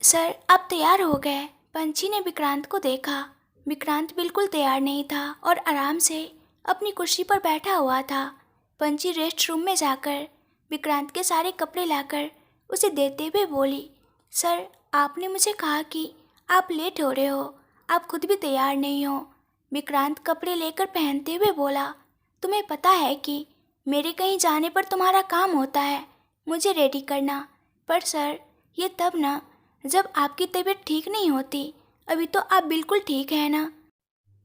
Sir, आप तैयार हो गए? पंछी ने विक्रांत को देखा। विक्रांत बिल्कुल तैयार नहीं था और आराम से अपनी कुर्सी पर बैठा हुआ था। पंछी रेस्ट रूम में जाकर विक्रांत के सारे कपड़े लाकर उसे देते हुए बोली, सर, आपने मुझे कहा कि आप लेट हो रहे हो, आप खुद भी तैयार नहीं हो। विक्रांत कपड़े लेकर पहनते हुए बोला, तुम्हें पता है कि मेरे कहीं जाने पर तुम्हारा काम होता है मुझे रेडी करना। पर सर, ये तब ना जब आपकी तबीयत ठीक नहीं होती। अभी तो आप बिल्कुल ठीक है ना?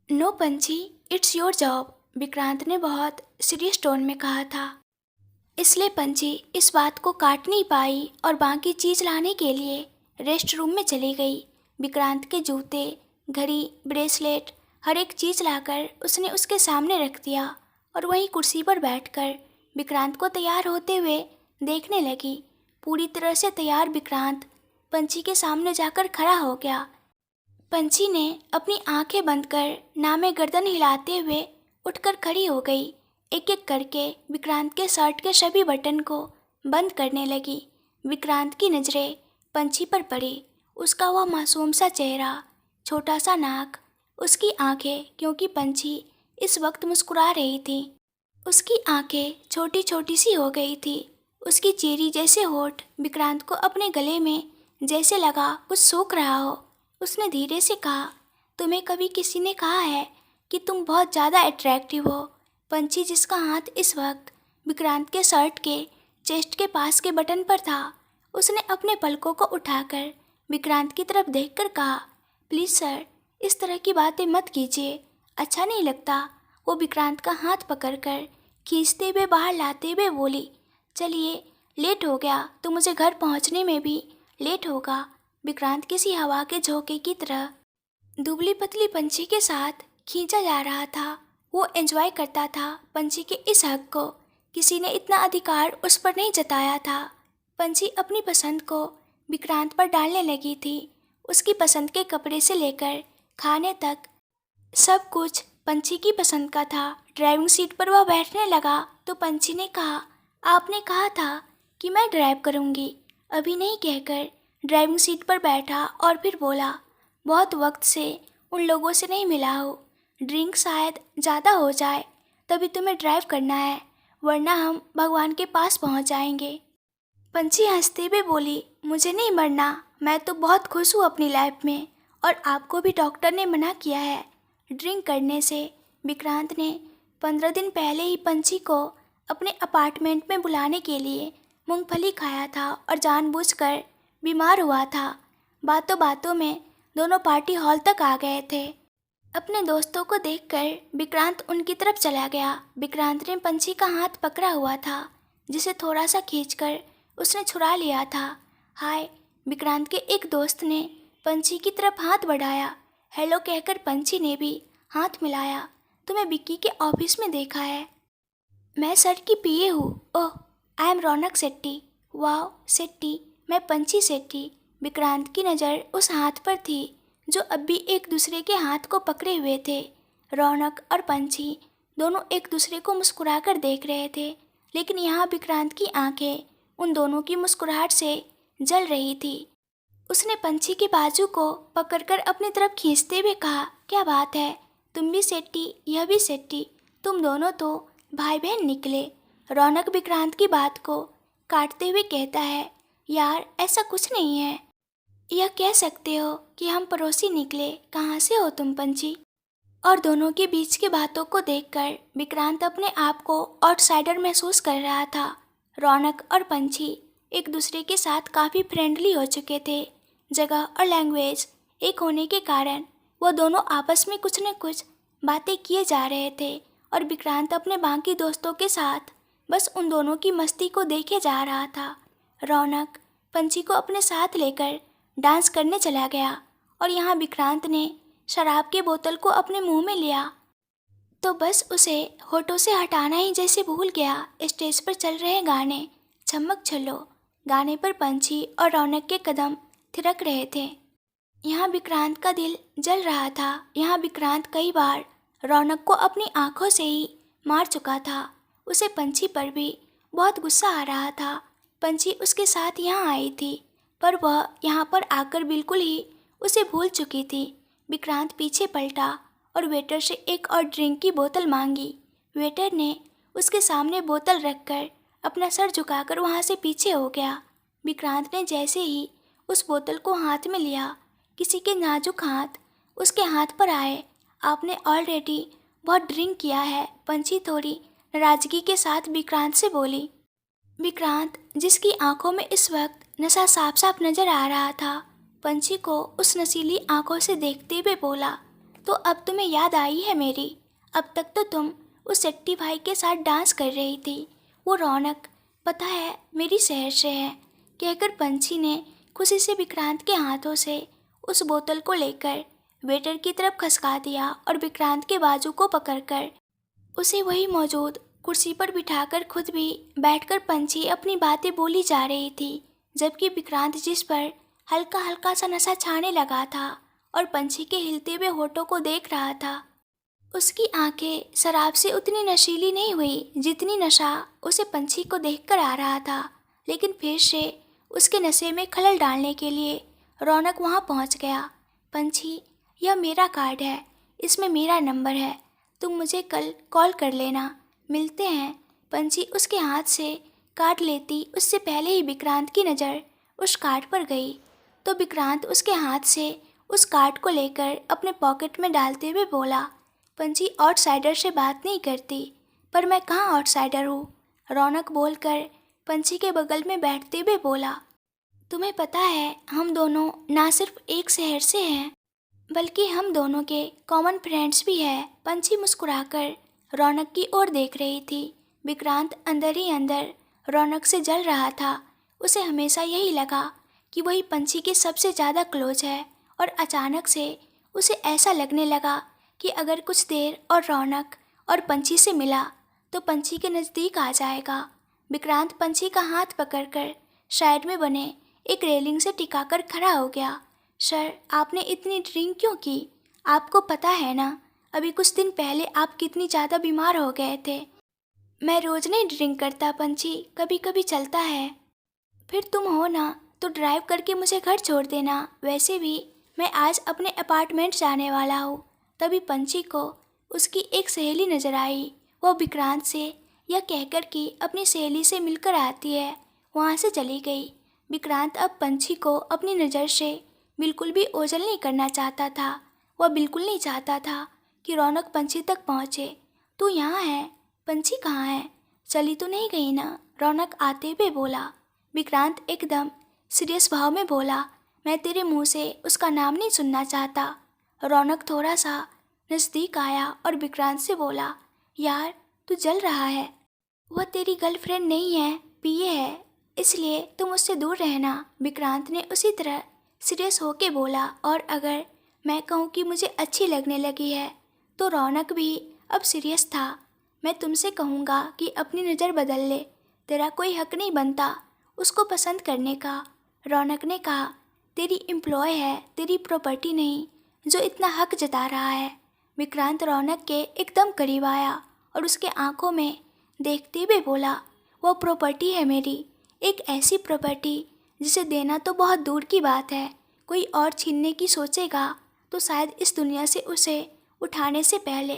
नो पंछी, इट्स योर जॉब, विक्रांत ने बहुत सीरियस टोन में कहा था। इसलिए पंछी इस बात को काट नहीं पाई और बाकी चीज़ लाने के लिए रेस्ट रूम में चली गई। विक्रांत के जूते, घड़ी, ब्रेसलेट, हर एक चीज़ लाकर उसने उसके सामने रख दिया और वहीं कुर्सी पर बैठकर विक्रांत को तैयार होते हुए देखने लगी। पूरी तरह से तैयार विक्रांत पंछी के सामने जाकर खड़ा हो गया। पंछी ने अपनी आंखें बंद कर नामे गर्दन हिलाते हुए उठकर खड़ी हो गई। एक एक करके विक्रांत के शर्ट के सभी बटन को बंद करने लगी। विक्रांत की नज़रें पंछी पर पड़ी। उसका वह मासूम सा चेहरा, छोटा सा नाक, उसकी आंखें, क्योंकि पंछी इस वक्त मुस्कुरा रही थी। उसकी आंखें छोटी छोटी सी हो गई थी। उसकी चेरी जैसे होठ विक्रांत को अपने गले में जैसे लगा कुछ सूख रहा हो। उसने धीरे से कहा, तुम्हें कभी किसी ने कहा है कि तुम बहुत ज़्यादा अट्रैक्टिव हो? पंछी, जिसका हाथ इस वक्त विक्रांत के शर्ट के चेस्ट के पास के बटन पर था, उसने अपने पलकों को उठाकर विक्रांत की तरफ देखकर कहा, प्लीज़ सर, इस तरह की बातें मत कीजिए, अच्छा नहीं लगता। वो विक्रांत का हाथ पकड़कर खींचते हुए बाहर लाते हुए बोली, चलिए, लेट हो गया तो मुझे घर पहुंचने में भी लेट होगा। विक्रांत किसी हवा के झोंके की तरह दुबली पतली पंछी के साथ खींचा जा रहा था। वो एंजॉय करता था पंछी के इस हक को। किसी ने इतना अधिकार उस पर नहीं जताया था। पंछी अपनी पसंद को विक्रांत पर डालने लगी थी। उसकी पसंद के कपड़े से लेकर खाने तक सब कुछ पंछी की पसंद का था। ड्राइविंग सीट पर वह बैठने लगा तो पंछी ने कहा, आपने कहा था कि मैं ड्राइव करूँगी, अभी नहीं, कहकर ड्राइविंग सीट पर बैठा और फिर बोला, बहुत वक्त से उन लोगों से नहीं मिला हूँ। ड्रिंक शायद ज़्यादा हो जाए तभी तुम्हें ड्राइव करना है, वरना हम भगवान के पास पहुँच जाएंगे। पंछी हंसते हुए बोली, मुझे नहीं मरना, मैं तो बहुत खुश हूँ अपनी लाइफ में, और आपको भी डॉक्टर ने मना किया है ड्रिंक करने से। विक्रांत ने 15 दिन पहले ही पंछी को अपने अपार्टमेंट में बुलाने के लिए मूंगफली खाया था और जानबूझकर बीमार हुआ था। बातों बातों में दोनों पार्टी हॉल तक आ गए थे। अपने दोस्तों को देखकर विक्रांत उनकी तरफ चला गया। विक्रांत ने पंछी का हाथ पकड़ा हुआ था, जिसे थोड़ा सा खींचकर उसने छुड़ा लिया था। हाय, विक्रांत के एक दोस्त ने पंछी की तरफ हाथ बढ़ाया। हेलो कहकर पंछी ने भी हाथ मिलाया। तुम्हें विक्की के ऑफिस में देखा है। मैं सर की पीए हूँ। ओह, आई एम रौनक सेट्टी। वाह सेट्टी, मैं पंछी सेट्टी। विक्रांत की नज़र उस हाथ पर थी जो अब भी एक दूसरे के हाथ को पकड़े हुए थे। रौनक और पंछी दोनों एक दूसरे को मुस्कुराकर देख रहे थे, लेकिन यहाँ विक्रांत की आंखें उन दोनों की मुस्कुराहट से जल रही थी। उसने पंछी के बाजू को पकड़कर अपनी तरफ खींचते हुए कहा, क्या बात है, तुम भी सेट्टी, यह भी सेट्टी, तुम दोनों तो भाई बहन निकले। रौनक विक्रांत की बात को काटते हुए कहता है, यार ऐसा कुछ नहीं है, यह कह सकते हो कि हम पड़ोसी निकले। कहाँ से हो तुम पंछी? और दोनों के बीच की बातों को देखकर विक्रांत अपने आप को आउटसाइडर महसूस कर रहा था। रौनक और पंछी एक दूसरे के साथ काफ़ी फ्रेंडली हो चुके थे। जगह और लैंग्वेज एक होने के कारण वो दोनों आपस में कुछ न कुछ बातें किए जा रहे थे और विक्रांत अपने बाकी दोस्तों के साथ बस उन दोनों की मस्ती को देखे जा रहा था। रौनक पंछी को अपने साथ लेकर डांस करने चला गया और यहाँ विक्रांत ने शराब की बोतल को अपने मुंह में लिया तो बस उसे होठों से हटाना ही जैसे भूल गया। स्टेज पर चल रहे गाने छमक छल्लो गाने पर पंछी और रौनक के कदम थिरक रहे थे। यहाँ विक्रांत का दिल जल रहा था। यहाँ विक्रांत कई बार रौनक को अपनी आंखों से ही मार चुका था। उसे पंछी पर भी बहुत गुस्सा आ रहा था। पंछी उसके साथ यहाँ आई थी। पर वह यहाँ पर आकर बिल्कुल ही उसे भूल चुकी थी। विक्रांत पीछे पलटा और वेटर से एक और ड्रिंक की बोतल मांगी। वेटर ने उसके सामने बोतल रखकर अपना सर झुकाकर वहाँ से पीछे हो गया। विक्रांत ने जैसे ही उस बोतल को हाथ में लिया, किसी के नाजुक हाथ उसके हाथ पर आए। आपने ऑलरेडी बहुत ड्रिंक किया है, पंछी थोड़ी नाराजगी के साथ विक्रांत से बोली। विक्रांत, जिसकी आंखों में इस वक्त नशा साफ साफ नजर आ रहा था, पंछी को उस नशीली आंखों से देखते हुए बोला, तो अब तुम्हें याद आई है मेरी? अब तक तो तुम उस चट्टी भाई के साथ डांस कर रही थी। वो रौनक पता है मेरी शहर से है, कहकर पंछी ने खुशी से विक्रांत के हाथों से उस बोतल को लेकर वेटर की तरफ खसका दिया और विक्रांत के बाजू को पकड़कर उसे वही मौजूद कुर्सी पर बिठाकर खुद भी बैठकर पंछी अपनी बातें बोली जा रही थी, जबकि विक्रांत, जिस पर हल्का हल्का सा नशा छाने लगा था और पंछी के हिलते हुए होठों को देख रहा था, उसकी आंखें शराब से उतनी नशीली नहीं हुई जितनी नशा उसे पंछी को देखकर आ रहा था। लेकिन फिर से उसके नशे में खलल डालने के लिए रौनक वहां पहुंच गया। पंछी, यह मेरा कार्ड है, इसमें मेरा नंबर है, तुम मुझे कल कॉल कर लेना, मिलते हैं। पंछी उसके हाथ से कार्ड लेती उससे पहले ही विक्रांत की नज़र उस कार्ड पर गई, तो विक्रांत उसके हाथ से उस कार्ड को लेकर अपने पॉकेट में डालते हुए बोला, पंछी आउटसाइडर से बात नहीं करती, पर मैं कहाँ आउटसाइडर हूँ? रौनक बोलकर पंछी के बगल में बैठते हुए बोला, तुम्हें पता है हम दोनों ना सिर्फ एक शहर से हैं, बल्कि हम दोनों के कॉमन फ्रेंड्स भी हैं। पंछी मुस्कुराकर रौनक की ओर देख रही थी। विक्रांत अंदर ही अंदर रौनक से जल रहा था। उसे हमेशा यही लगा कि वही पंछी के सबसे ज़्यादा क्लोज है, और अचानक से उसे ऐसा लगने लगा कि अगर कुछ देर और रौनक और पंछी से मिला तो पंछी के नज़दीक आ जाएगा। विक्रांत पंछी का हाथ पकड़कर साइड में बने एक रेलिंग से टिकाकर खड़ा हो गया। सर, आपने इतनी ड्रिंक क्यों की? आपको पता है ना, अभी कुछ दिन पहले आप कितनी ज़्यादा बीमार हो गए थे। मैं रोज़ नहीं ड्रिंक करता पंछी, कभी कभी चलता है। फिर तुम हो ना तो ड्राइव करके मुझे घर छोड़ देना, वैसे भी मैं आज अपने अपार्टमेंट जाने वाला हूँ। तभी पंछी को उसकी एक सहेली नज़र आई। वो विक्रांत से यह कहकर कि अपनी सहेली से मिलकर आती है, वहाँ से चली गई। विक्रांत अब पंछी को अपनी नज़र से बिल्कुल भी ओझल नहीं करना चाहता था। वह बिल्कुल नहीं चाहता था कि रौनक पंछी तक पहुँचे। तू यहाँ है, पंछी कहाँ है? चली तो नहीं गई ना? रौनक आते हुए बोला। विक्रांत एकदम सीरियस भाव में बोला, मैं तेरे मुंह से उसका नाम नहीं सुनना चाहता। रौनक थोड़ा सा नज़दीक आया और विक्रांत से बोला, यार तू जल रहा है, वह तेरी गर्लफ्रेंड नहीं है, पीए है, इसलिए तुम उससे दूर रहना। विक्रांत ने उसी तरह सीरियस होके बोला, और अगर मैं कहूँ कि मुझे अच्छी लगने लगी है तो रौनक भी अब सीरियस था। मैं तुमसे कहूँगा कि अपनी नज़र बदल ले, तेरा कोई हक नहीं बनता उसको पसंद करने का। रौनक ने कहा, तेरी एम्प्लॉय है, तेरी प्रॉपर्टी नहीं, जो इतना हक जता रहा है। विक्रांत रौनक के एकदम करीब आया और उसके आंखों में देखते हुए बोला, वो प्रॉपर्टी है मेरी, एक ऐसी प्रॉपर्टी जिसे देना तो बहुत दूर की बात है, कोई और छीनने की सोचेगा तो शायद इस दुनिया से उसे उठाने से पहले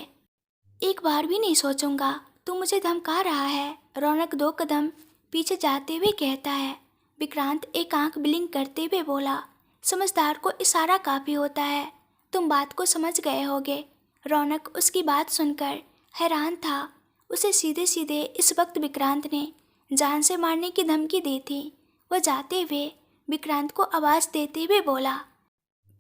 एक बार भी नहीं सोचूंगा। तू मुझे धमका रहा है। रौनक 2 कदम पीछे जाते हुए कहता है। विक्रांत एक आंख ब्लिंक करते हुए बोला, समझदार को इशारा काफ़ी होता है, तुम बात को समझ गए होगे। रौनक उसकी बात सुनकर हैरान था। उसे सीधे सीधे इस वक्त विक्रांत ने जान से मारने की धमकी दी थी। वह जाते हुए विक्रांत को आवाज़ देते हुए बोला,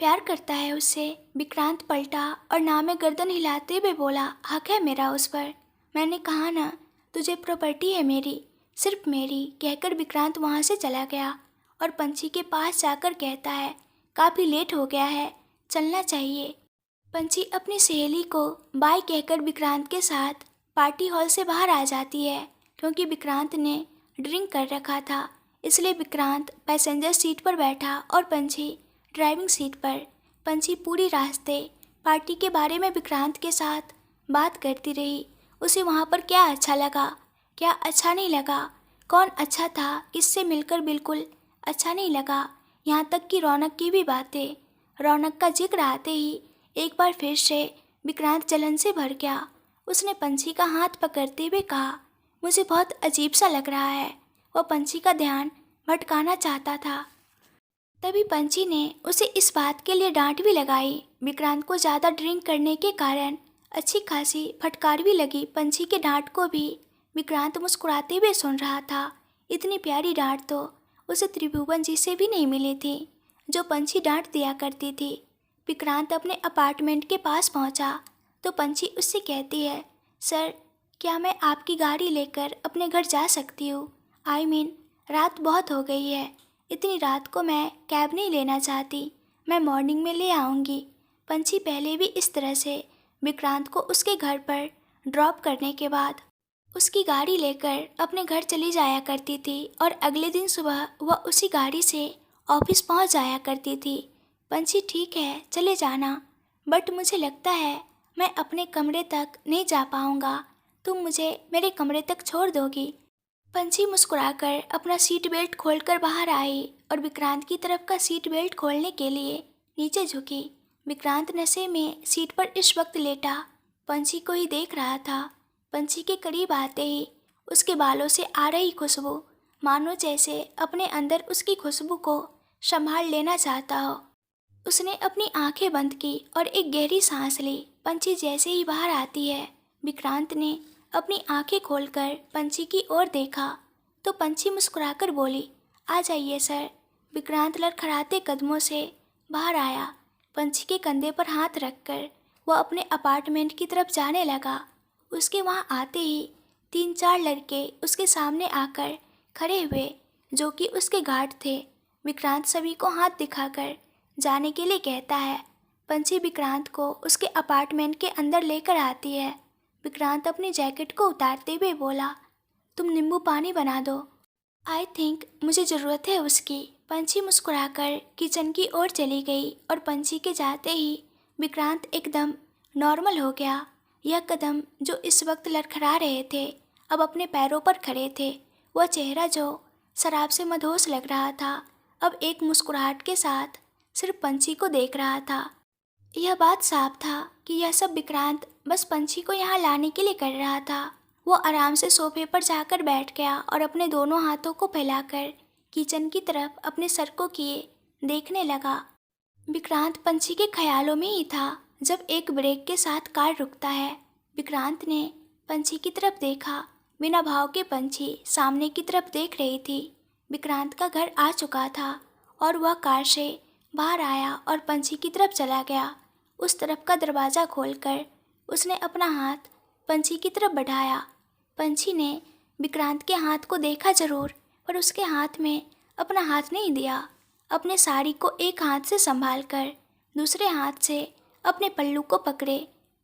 प्यार करता है उससे। विक्रांत पलटा और नाम में गर्दन हिलाते हुए बोला, हक है मेरा उस पर। मैंने कहा ना, तुझे प्रॉपर्टी है मेरी, सिर्फ मेरी, कहकर विक्रांत वहाँ से चला गया और पंछी के पास जाकर कहता है, काफ़ी लेट हो गया है, चलना चाहिए। पंछी अपनी सहेली को बाय कहकर विक्रांत के साथ पार्टी हॉल से बाहर आ जाती है। क्योंकि विक्रांत ने ड्रिंक कर रखा था, इसलिए विक्रांत पैसेंजर सीट पर बैठा और पंछी ड्राइविंग सीट पर। पंछी पूरी रास्ते पार्टी के बारे में विक्रांत के साथ बात करती रही। उसे वहाँ पर क्या अच्छा लगा, क्या अच्छा नहीं लगा, कौन अच्छा था, किससे मिलकर बिल्कुल अच्छा नहीं लगा, यहाँ तक कि रौनक की भी बातें। रौनक का जिक्र आते ही एक बार फिर से विक्रांत जलन से भर गया। उसने पंछी का हाथ पकड़ते हुए कहा, मुझे बहुत अजीब सा लग रहा है। वह पंछी का ध्यान भटकाना चाहता था। तभी पंछी ने उसे इस बात के लिए डांट भी लगाई। विक्रांत को ज़्यादा ड्रिंक करने के कारण अच्छी खासी फटकार भी लगी। पंछी के डांट को भी विक्रांत मुस्कुराते हुए सुन रहा था। इतनी प्यारी डांट तो उसे त्रिभुवन जी से भी नहीं मिली थी, जो पंछी डांट दिया करती थी। विक्रांत अपने अपार्टमेंट के पास पहुंचा तो पंछी उससे कहती है, सर, क्या मैं आपकी गाड़ी लेकर अपने घर जा सकती हूँ? रात बहुत हो गई है। इतनी रात को मैं कैब नहीं लेना चाहती, मैं मॉर्निंग में ले आऊँगी। पंछी पहले भी इस तरह से विक्रांत को उसके घर पर ड्रॉप करने के बाद उसकी गाड़ी लेकर अपने घर चली जाया करती थी और अगले दिन सुबह वह उसी गाड़ी से ऑफिस पहुंच जाया करती थी। पंछी, ठीक है, चले जाना, बट मुझे लगता है मैं अपने कमरे तक नहीं जा पाऊंगा। तुम मुझे मेरे कमरे तक छोड़ दोगी? पंछी मुस्कुराकर अपना सीट बेल्ट खोलकर बाहर आई और विक्रांत की तरफ का सीट बेल्ट खोलने के लिए नीचे झुकी। विक्रांत नशे में सीट पर इस वक्त लेटा पंछी को ही देख रहा था। पंछी के करीब आते ही उसके बालों से आ रही खुशबू मानो जैसे अपने अंदर उसकी खुशबू को संभाल लेना चाहता हो। उसने अपनी आंखें बंद की और एक गहरी सांस ली। पंछी जैसे ही बाहर आती है, विक्रांत ने अपनी आंखें खोलकर पंछी की ओर देखा तो पंछी मुस्कुराकर बोली, आ जाइए सर। विक्रांत लड़खड़ाते कदमों से बाहर आया। पंछी के कंधे पर हाथ रखकर वह अपने अपार्टमेंट की तरफ जाने लगा। उसके वहाँ आते ही 3-4 लड़के उसके सामने आकर खड़े हुए, जो कि उसके गार्ड थे। विक्रांत सभी को हाथ दिखाकर जाने के लिए कहता है। पंछी विक्रांत को उसके अपार्टमेंट के अंदर लेकर आती है। विक्रांत अपनी जैकेट को उतारते हुए बोला, तुम नींबू पानी बना दो, आई थिंक मुझे ज़रूरत है उसकी। पंछी मुस्कुराकर किचन की ओर चली गई और पंछी के जाते ही विक्रांत एकदम नॉर्मल हो गया। यह कदम जो इस वक्त लड़खड़ा रहे थे अब अपने पैरों पर खड़े थे। वह चेहरा जो शराब से मदहोश लग रहा था अब एक मुस्कुराहट के साथ सिर्फ पंछी को देख रहा था। यह बात साफ था कि यह सब विक्रांत बस पंछी को यहाँ लाने के लिए कर रहा था। वो आराम से सोफे पर जाकर बैठ गया और अपने दोनों हाथों को फैलाकर किचन की तरफ अपने सर को किए देखने लगा। विक्रांत पंछी के ख्यालों में ही था जब एक ब्रेक के साथ कार रुकता है। विक्रांत ने पंछी की तरफ देखा। बिना भाव के पंछी सामने की तरफ देख रही थी। विक्रांत का घर आ चुका था और वह कार से बाहर आया और पंछी की तरफ चला गया। उस तरफ का दरवाज़ा खोलकर उसने अपना हाथ पंछी की तरफ बढ़ाया। पंछी ने विक्रांत के हाथ को देखा जरूर, पर उसके हाथ में अपना हाथ नहीं दिया। अपने साड़ी को एक हाथ से संभाल कर दूसरे हाथ से अपने पल्लू को पकड़े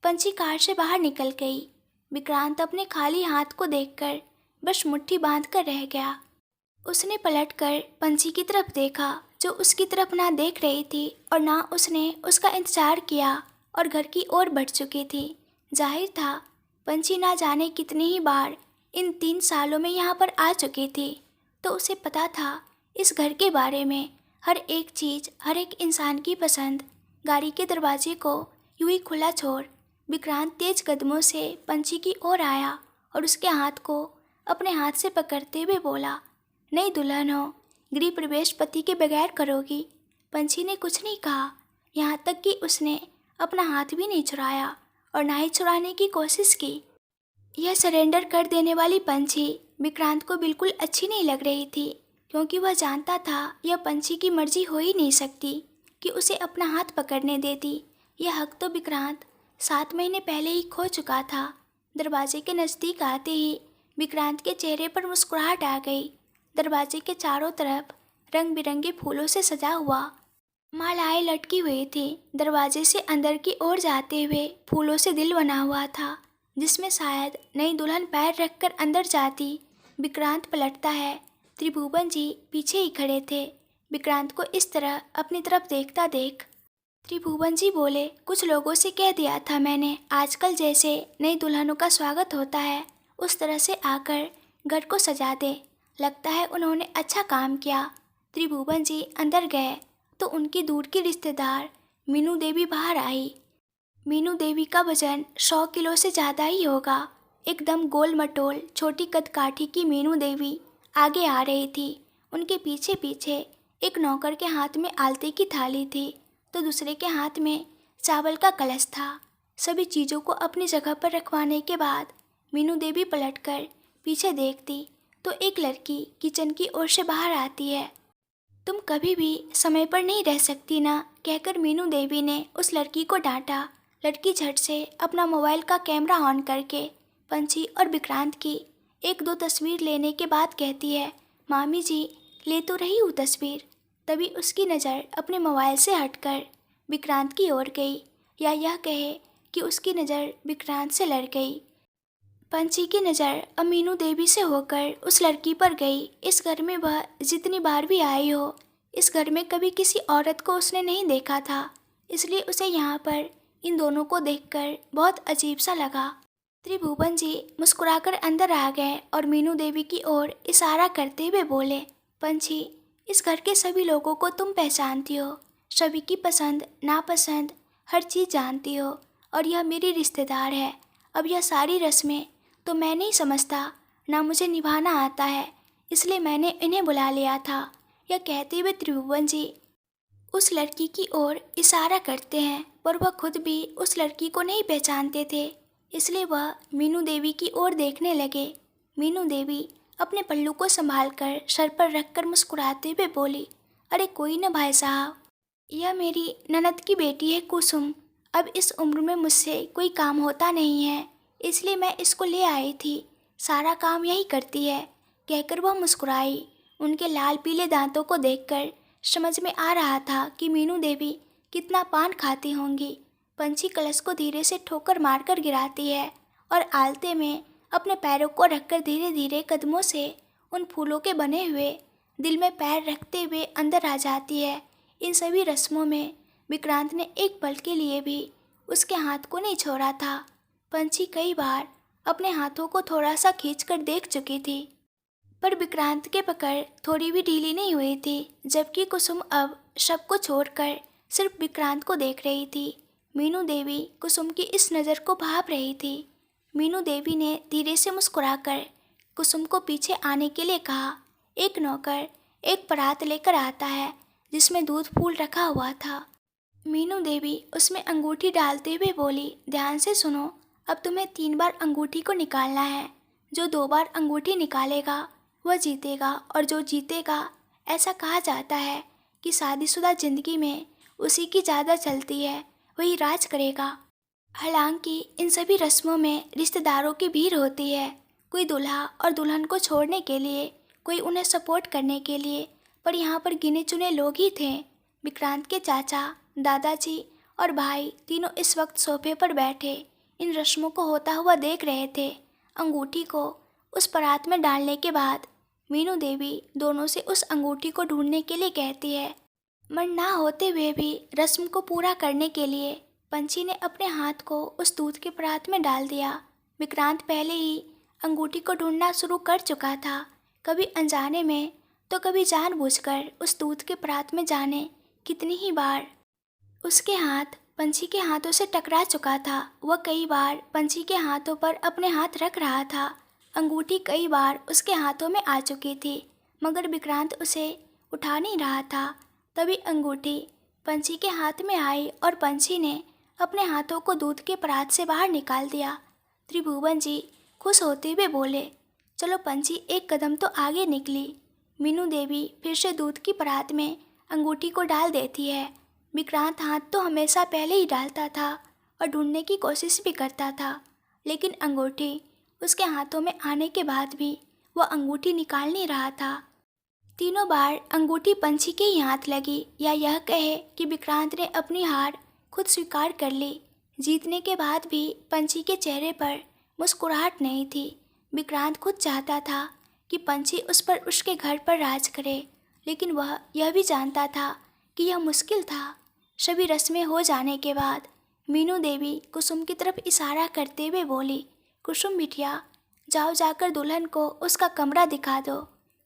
पंछी कार से बाहर निकल गई। विक्रांत अपने खाली हाथ को देखकर बस मुट्ठी बांध कर रह गया। उसने पलटकर पंछी की तरफ देखा, जो उसकी तरफ ना देख रही थी और ना उसने उसका इंतजार किया और घर की ओर बढ़ चुकी थी। जाहिर था पंछी ना जाने कितनी ही बार इन 3 सालों में यहाँ पर आ चुकी थी, तो उसे पता था इस घर के बारे में हर एक चीज़, हर एक इंसान की पसंद। गाड़ी के दरवाजे को यूं ही खुला छोड़ विक्रांत तेज कदमों से पंछी की ओर आया और उसके हाथ को अपने हाथ से पकड़ते हुए बोला, नई दुल्हन हो, गृह प्रवेश पति के बगैर करोगी? पंछी ने कुछ नहीं कहा, यहाँ तक कि उसने अपना हाथ भी नहीं छुड़ाया और ना ही छुड़ाने की कोशिश की। यह सरेंडर कर देने वाली पंछी विक्रांत को बिल्कुल अच्छी नहीं लग रही थी, क्योंकि वह जानता था यह पंछी की मर्जी हो ही नहीं सकती कि उसे अपना हाथ पकड़ने देती। यह हक तो विक्रांत 7 महीने पहले ही खो चुका था। दरवाजे के नज़दीक आते ही विक्रांत के चेहरे पर मुस्कुराहट आ गई। दरवाजे के चारों तरफ रंग बिरंगे फूलों से सजा हुआ मालाएं लटकी हुई थी। दरवाजे से अंदर की ओर जाते हुए फूलों से दिल बना हुआ था, जिसमें शायद नई दुल्हन पैर रखकर अंदर जाती। विक्रांत पलटता है। त्रिभुवन जी पीछे ही खड़े थे। विक्रांत को इस तरह अपनी तरफ देखता देख त्रिभुवन जी बोले, कुछ लोगों से कह दिया था मैंने, आजकल जैसे नई दुल्हनों का स्वागत होता है उस तरह से आकर घर को सजा दे। लगता है उन्होंने अच्छा काम किया। त्रिभुवन जी अंदर गए तो उनकी दूर की रिश्तेदार मीनू देवी बाहर आई। मीनू देवी का वजन 100 किलो से ज़्यादा ही होगा। एकदम गोल मटोल छोटी कदकाठी की मीनू देवी आगे आ रही थी। उनके पीछे पीछे एक नौकर के हाथ में आलते की थाली थी तो दूसरे के हाथ में चावल का कलश था। सभी चीज़ों को अपनी जगह पर रखवाने के बाद मीनू देवी पलटकर पीछे देखती तो एक लड़की किचन की ओर से बाहर आती है। तुम कभी भी समय पर नहीं रह सकती ना, कहकर मीनू देवी ने उस लड़की को डांटा। लड़की झट से अपना मोबाइल का कैमरा ऑन करके पंछी और विक्रांत की एक दो तस्वीर लेने के बाद कहती है, मामी जी ले तो रही हूँ तस्वीर। तभी उसकी नज़र अपने मोबाइल से हटकर विक्रांत की ओर गई, या यह कहे कि उसकी नज़र विक्रांत से लड़ गई। पंछी की नज़र अब मीनू देवी से होकर उस लड़की पर गई। इस घर में वह जितनी बार भी आई हो, इस घर में कभी किसी औरत को उसने नहीं देखा था, इसलिए उसे यहाँ पर इन दोनों को देखकर बहुत अजीब सा लगा। त्रिभुवन जी मुस्कुराकर अंदर आ गए और मीनू देवी की ओर इशारा करते हुए बोले, पंछी इस घर के सभी लोगों को तुम पहचानती हो, सभी की पसंद नापसंद हर चीज़ जानती हो, और यह मेरी रिश्तेदार है। अब यह सारी रस्में तो मैं नहीं समझता, ना मुझे निभाना आता है, इसलिए मैंने इन्हें बुला लिया था। यह कहते हुए त्रिभुवन जी उस लड़की की ओर इशारा करते हैं, पर वह खुद भी उस लड़की को नहीं पहचानते थे, इसलिए वह मीनू देवी की ओर देखने लगे। मीनू देवी अपने पल्लू को संभालकर सर पर रखकर मुस्कुराते हुए बोली, अरे कोई न भाई साहब, यह मेरी ननद की बेटी है कुसुम। अब इस उम्र में मुझसे कोई काम होता नहीं है, इसलिए मैं इसको ले आई थी, सारा काम यही करती है, कहकर वह मुस्कुराई। उनके लाल पीले दांतों को देखकर समझ में आ रहा था कि मीनू देवी कितना पान खाती होंगी। पंछी कलश को धीरे से ठोकर मारकर गिराती है और आलते में अपने पैरों को रखकर धीरे धीरे कदमों से उन फूलों के बने हुए दिल में पैर रखते हुए अंदर आ जाती है। इन सभी रस्मों में विक्रांत ने एक पल के लिए भी उसके हाथ को नहीं छोड़ा था। पंछी कई बार अपने हाथों को थोड़ा सा खींचकर देख चुकी थी, पर विक्रांत के पकड़ थोड़ी भी ढीली नहीं हुई थी, जबकि कुसुम अब सबको छोड़कर सिर्फ विक्रांत को देख रही थी। मीनू देवी कुसुम की इस नज़र को भाप रही थी। मीनू देवी ने धीरे से मुस्कुराकर कुसुम को पीछे आने के लिए कहा। एक नौकर एक परात लेकर आता है जिसमें दूध फूल रखा हुआ था। मीनू देवी उसमें अंगूठी डालते हुए बोली, ध्यान से सुनो, अब तुम्हें 3 बार अंगूठी को निकालना है। जो 2 बार अंगूठी निकालेगा वह जीतेगा, और जो जीतेगा, ऐसा कहा जाता है कि शादीशुदा जिंदगी में उसी की ज़्यादा चलती है, वही राज करेगा। हालांकि इन सभी रस्मों में रिश्तेदारों की भीड़ होती है, कोई दूल्हा और दुल्हन को छोड़ने के लिए, कोई उन्हें सपोर्ट करने के लिए, पर यहाँ पर गिने चुने लोग ही थे। विक्रांत के चाचा, दादाजी और भाई तीनों इस वक्त सोफे पर बैठे इन रस्मों को होता हुआ देख रहे थे। अंगूठी को उस परात में डालने के बाद मीनू देवी दोनों से उस अंगूठी को ढूंढने के लिए कहती है। मन ना होते हुए भी रस्म को पूरा करने के लिए पंछी ने अपने हाथ को उस दूध के परात में डाल दिया। विक्रांत पहले ही अंगूठी को ढूंढना शुरू कर चुका था, कभी अनजाने में तो कभी जानबूझकर उस दूध के परात में जाने कितनी ही बार उसके हाथ पंछी के हाथों से टकरा चुका था। वह कई बार पंछी के हाथों पर अपने हाथ रख रहा था। अंगूठी कई बार उसके हाथों में आ चुकी थी, मगर विक्रांत उसे उठा नहीं रहा था। तभी अंगूठी पंछी के हाथ में आई और पंछी ने अपने हाथों को दूध के परात से बाहर निकाल दिया। त्रिभुवन जी खुश होते हुए बोले, चलो पंछी एक कदम तो आगे निकली। मीनू देवी फिर से दूध की परात में अंगूठी को डाल देती है। विक्रांत हाथ तो हमेशा पहले ही डालता था और ढूंढने की कोशिश भी करता था, लेकिन अंगूठी उसके हाथों में आने के बाद भी वह अंगूठी निकाल नहीं रहा था। तीनों बार अंगूठी पंछी के ही हाथ लगी, या यह कहे कि विक्रांत ने अपनी हार खुद स्वीकार कर ली। जीतने के बाद भी पंछी के चेहरे पर मुस्कुराहट नहीं थी। विक्रांत खुद चाहता था कि पंछी उस पर उसके घर पर राज करे, लेकिन वह यह भी जानता था कि यह मुश्किल था। सभी रस्में हो जाने के बाद मीनू देवी कुसुम की तरफ इशारा करते हुए बोली, कुसुम बिटिया, जाओ जाकर दुल्हन को उसका कमरा दिखा दो।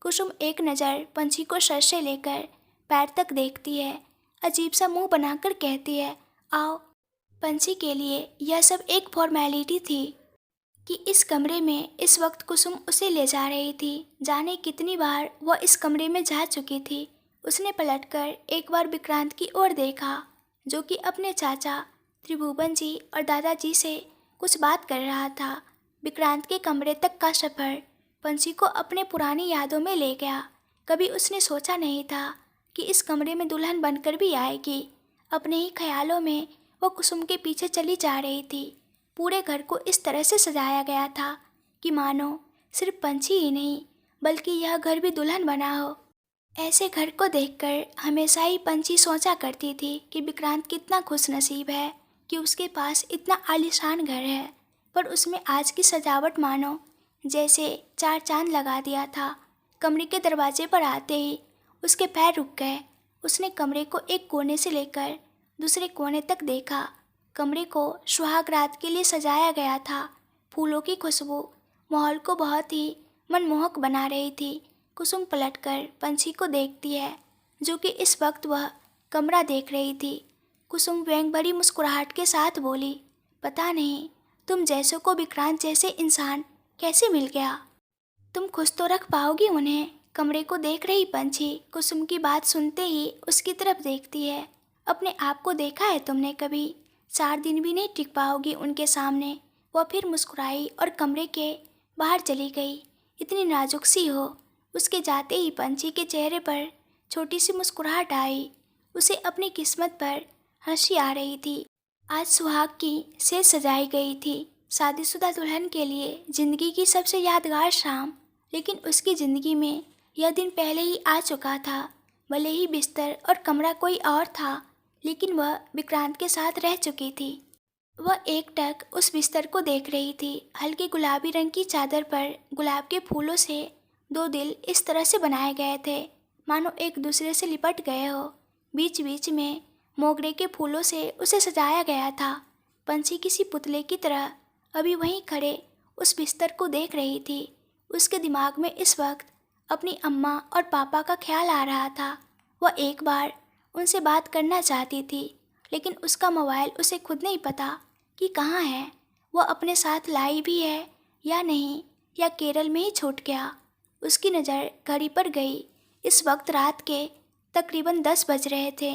कुसुम एक नज़र पंछी को सर से लेकर पैर तक देखती है, अजीब सा मुंह बनाकर कहती है, आओ। पंछी के लिए यह सब एक फॉर्मेलिटी थी कि इस कमरे में इस वक्त कुसुम उसे ले जा रही थी। जाने कितनी बार वह इस कमरे में जा चुकी थी। उसने पलटकर एक बार विक्रांत की ओर देखा, जो कि अपने चाचा त्रिभुवन जी और दादाजी से कुछ बात कर रहा था। विक्रांत के कमरे तक का सफ़र पंछी को अपने पुरानी यादों में ले गया। कभी उसने सोचा नहीं था कि इस कमरे में दुल्हन बनकर भी आएगी। अपने ही ख्यालों में वो कुसुम के पीछे चली जा रही थी। पूरे घर को इस तरह से सजाया गया था कि मानो सिर्फ पंछी ही नहीं, बल्कि यह घर भी दुल्हन बना हो। ऐसे घर को देखकर हमेशा ही पंछी सोचा करती थी कि विक्रांत कितना खुशनसीब है कि उसके पास इतना आलीशान घर है। पर उसमें आज की सजावट मानो जैसे चार चांद लगा दिया था। कमरे के दरवाजे पर आते ही उसके पैर रुक गए। उसने कमरे को एक कोने से लेकर दूसरे कोने तक देखा। कमरे को सुहाग रात के लिए सजाया गया था। फूलों की खुशबू माहौल को बहुत ही मनमोहक बना रही थी। कुसुम पलटकर पंछी को देखती है, जो कि इस वक्त वह कमरा देख रही थी। कुसुम व्यंग भरी मुस्कुराहट के साथ बोली, पता नहीं तुम जैसों को विक्रांत जैसे इंसान कैसे मिल गया। तुम खुश तो रख पाओगी उन्हें। कमरे को देख रही पंछी कुसुम की बात सुनते ही उसकी तरफ देखती है। अपने आप को देखा है तुमने कभी? 4 दिन भी नहीं टिक पाओगी उनके सामने। वह फिर मुस्कुराई और कमरे के बाहर चली गई। इतनी नाजुक सी हो। उसके जाते ही पंछी के चेहरे पर छोटी सी मुस्कुराहट आई। उसे अपनी किस्मत पर हंसी आ रही थी। आज सुहाग की सेज सजाई गई थी। शादीशुदा दुल्हन के लिए जिंदगी की सबसे यादगार शाम। लेकिन उसकी ज़िंदगी में यह दिन पहले ही आ चुका था। भले ही बिस्तर और कमरा कोई और था, लेकिन वह विक्रांत के साथ रह चुकी थी। वह एकटक उस बिस्तर को देख रही थी। हल्के गुलाबी रंग की चादर पर गुलाब के फूलों से 2 दिल इस तरह से बनाए गए थे, मानो एक दूसरे से लिपट गए हो। बीच बीच में मोगरे के फूलों से उसे सजाया गया था। पंछी किसी पुतले की तरह अभी वहीं खड़े उस बिस्तर को देख रही थी। उसके दिमाग में इस वक्त अपनी अम्मा और पापा का ख्याल आ रहा था। वह एक बार उनसे बात करना चाहती थी, लेकिन उसका मोबाइल उसे खुद नहीं पता कि कहाँ है। वह अपने साथ लाई भी है या नहीं, या केरल में ही छूट गया। उसकी नज़र घड़ी पर गई। इस वक्त रात के तकरीबन 10 बज रहे थे।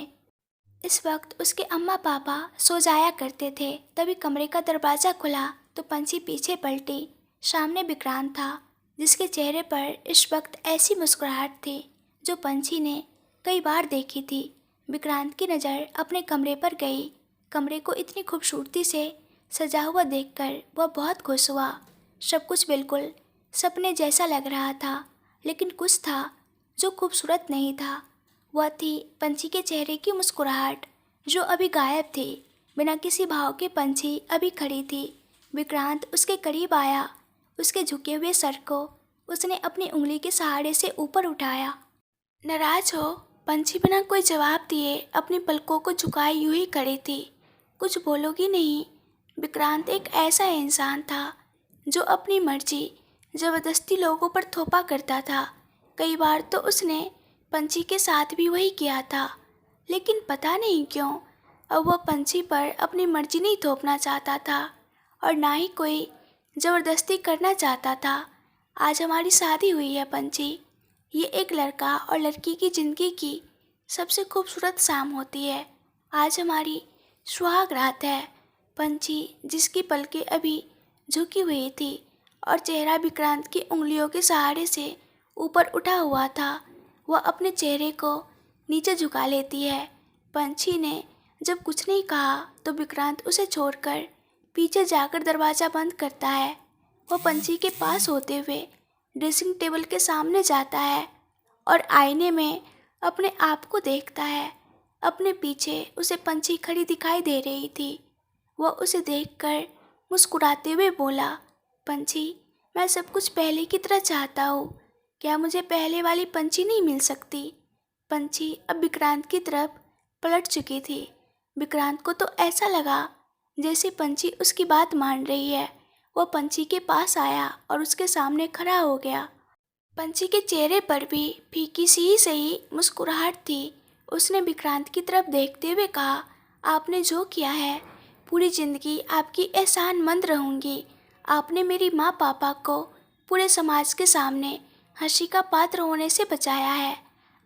इस वक्त उसके अम्मा पापा सो जाया करते थे। तभी कमरे का दरवाज़ा खुला तो पंछी पीछे पलटी। सामने विक्रांत था, जिसके चेहरे पर इस वक्त ऐसी मुस्कुराहट थी जो पंछी ने कई बार देखी थी। विक्रांत की नज़र अपने कमरे पर गई। कमरे को इतनी खूबसूरती से सजा हुआ देखकर वह बहुत खुश हुआ। सब कुछ बिल्कुल सपने जैसा लग रहा था, लेकिन कुछ था जो खूबसूरत नहीं था। वह थी पंछी के चेहरे की मुस्कुराहट, जो अभी गायब थी। बिना किसी भाव के पंछी अभी खड़ी थी। विक्रांत उसके करीब आया। उसके झुके हुए सर को उसने अपनी उंगली के सहारे से ऊपर उठाया। नाराज हो? पंछी बिना कोई जवाब दिए अपनी पलकों को झुकाए यूं ही खड़ी थी। कुछ बोलोगी नहीं? विक्रांत एक ऐसा इंसान था जो अपनी मर्जी ज़बरदस्ती लोगों पर थोपा करता था। कई बार तो उसने पंछी के साथ भी वही किया था, लेकिन पता नहीं क्यों अब वह पंछी पर अपनी मर्जी नहीं थोपना चाहता था और ना ही कोई ज़बरदस्ती करना चाहता था। आज हमारी शादी हुई है पंछी। ये एक लड़का और लड़की की ज़िंदगी की सबसे खूबसूरत शाम होती है। आज हमारी सुहाग रात है पंछी, जिसकी पलकें अभी झुकी हुई थी और चेहरा विक्रांत की उंगलियों के सहारे से ऊपर उठा हुआ था। वह अपने चेहरे को नीचे झुका लेती है। पंछी ने जब कुछ नहीं कहा तो विक्रांत उसे छोड़कर पीछे जाकर दरवाज़ा बंद करता है। वह पंछी के पास होते हुए ड्रेसिंग टेबल के सामने जाता है और आईने में अपने आप को देखता है। अपने पीछे उसे पंछी खड़ी दिखाई दे रही थी। वह उसे देखकर मुस्कुराते हुए बोला, पंछी, मैं सब कुछ पहले की तरह चाहता हूँ। क्या मुझे पहले वाली पंछी नहीं मिल सकती? पंछी अब विक्रांत की तरफ पलट चुकी थी। विक्रांत को तो ऐसा लगा जैसे पंछी उसकी बात मान रही है। वह पंछी के पास आया और उसके सामने खड़ा हो गया। पंछी के चेहरे पर भी फीकी सी ही सही मुस्कुराहट थी। उसने विक्रांत की तरफ देखते हुए कहा, आपने जो किया है, पूरी जिंदगी आपकी एहसानमंद रहूंगी। आपने मेरी माँ पापा को पूरे समाज के सामने हंसी का पात्र होने से बचाया है।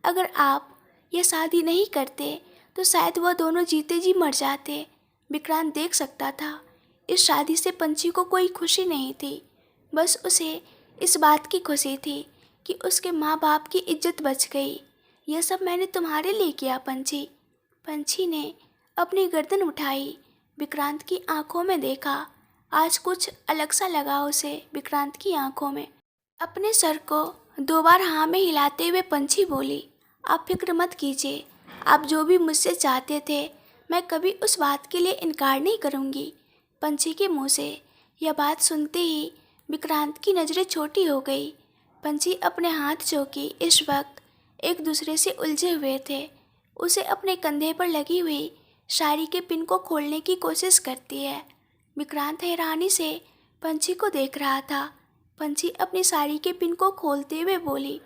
अगर आप ये शादी नहीं करते तो शायद वह दोनों जीते जी मर जाते। विक्रांत देख सकता था इस शादी से पंछी को कोई खुशी नहीं थी, बस उसे इस बात की खुशी थी कि उसके माँ बाप की इज्जत बच गई। यह सब मैंने तुम्हारे लिए किया पंछी। पंछी ने अपनी गर्दन उठाई, विक्रांत की आंखों में देखा। आज कुछ अलग सा लगा उसे विक्रांत की आंखों में। अपने सर को दो बार हाँ में हिलाते हुए पंछी बोली, आप फिक्र मत कीजिए। आप जो भी मुझसे चाहते थे, मैं कभी उस बात के लिए इनकार नहीं करूँगी। पंछी के मुंह से यह बात सुनते ही विक्रांत की नज़रें छोटी हो गई। पंछी अपने हाथ जो कि इस वक्त एक दूसरे से उलझे हुए थे, उसे अपने कंधे पर लगी हुई साड़ी के पिन को खोलने की कोशिश करती है। विक्रांत हैरानी से पंछी को देख रहा था। पंछी अपनी साड़ी के पिन को खोलते हुए बोली,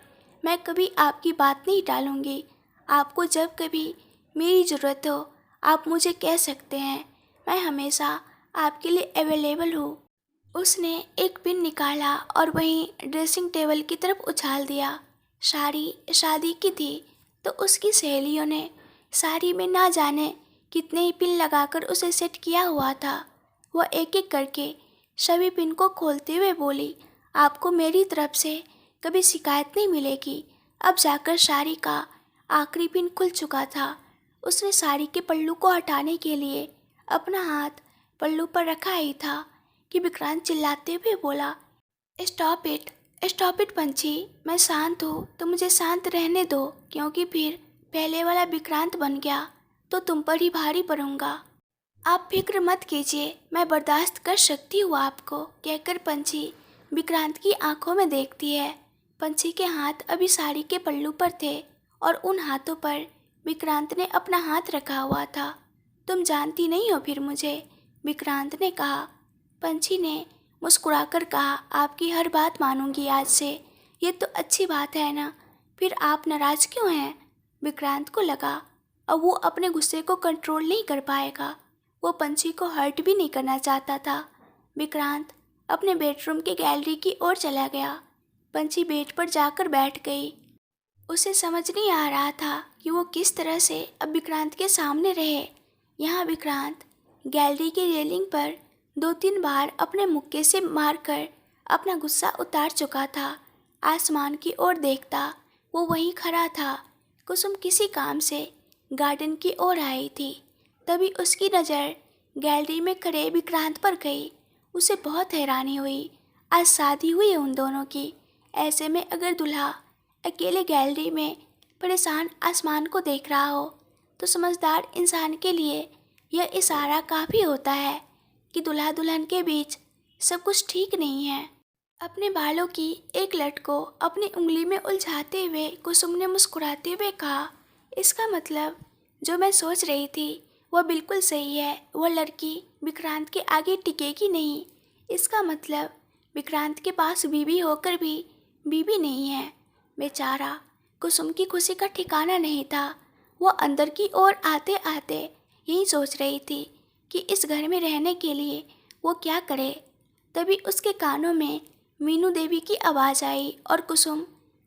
मैं कभी आपकी बात नहीं टालूंगी। आपको जब कभी मेरी ज़रूरत हो, आप मुझे कह सकते हैं। मैं हमेशा आपके लिए अवेलेबल हूँ। उसने एक पिन निकाला और वहीं ड्रेसिंग टेबल की तरफ उछाल दिया। साड़ी शादी की थी तो उसकी सहेलियों ने साड़ी में ना जाने कितने ही पिन लगाकर उसे सेट किया हुआ था। वह एक एक करके सभी पिन को खोलते हुए बोली, आपको मेरी तरफ से कभी शिकायत नहीं मिलेगी। अब जाकर साड़ी का आखिरी पिन खुल चुका था। उसने साड़ी के पल्लू को हटाने के लिए अपना हाथ पल्लू पर रखा ही था कि विक्रांत चिल्लाते हुए बोला, स्टॉप इट पंछी। मैं शांत हूँ तो मुझे शांत रहने दो, क्योंकि फिर पहले वाला विक्रांत बन गया तो तुम पर ही भारी पड़ूंगा। आप फिक्र मत कीजिए, मैं बर्दाश्त कर सकती हूँ आपको, कहकर पंछी विक्रांत की आंखों में देखती है। पंछी के हाथ अभी साड़ी के पल्लू पर थे और उन हाथों पर विक्रांत ने अपना हाथ रखा हुआ था। तुम जानती नहीं हो फिर मुझे, विक्रांत ने कहा। पंछी ने मुस्कुराकर कहा, आपकी हर बात मानूंगी आज से। ये तो अच्छी बात है ना, फिर आप नाराज क्यों हैं? विक्रांत को लगा अब वो अपने गुस्से को कंट्रोल नहीं कर पाएगा। वो पंछी को हर्ट भी नहीं करना चाहता था। विक्रांत अपने बेडरूम की गैलरी की ओर चला गया। पंछी बेड पर जाकर बैठ गई। उसे समझ नहीं आ रहा था कि वो किस तरह से अब विक्रांत के सामने रहे। यहाँ विक्रांत गैलरी की रेलिंग पर 2-3 बार अपने मुक्के से मारकर अपना गुस्सा उतार चुका था। आसमान की ओर देखता वो वहीं खड़ा था। कुसुम किसी काम से गार्डन की ओर आई थी, तभी उसकी नज़र गैलरी में खड़े विक्रांत पर गई। उसे बहुत हैरानी हुई। आज शादी हुई है उन दोनों की, ऐसे में अगर दूल्हा अकेले गैलरी में परेशान आसमान को देख रहा हो तो समझदार इंसान के लिए यह इशारा काफ़ी होता है कि दूल्हा दुल्हन के बीच सब कुछ ठीक नहीं है। अपने बालों की एक लट को अपनी उंगली में उलझाते हुए कुसुम ने मुस्कुराते हुए कहा, इसका मतलब जो मैं सोच रही थी वह बिल्कुल सही है। वह लड़की विक्रांत के आगे टिकेगी नहीं। इसका मतलब विक्रांत के पास बीवी होकर भी बीवी नहीं है। बेचारा कुसुम की खुशी का ठिकाना नहीं था। वह अंदर की ओर आते आते यही सोच रही थी कि इस घर में रहने के लिए वो क्या करे। तभी उसके कानों में मीनू देवी की आवाज़ आई और कुसुम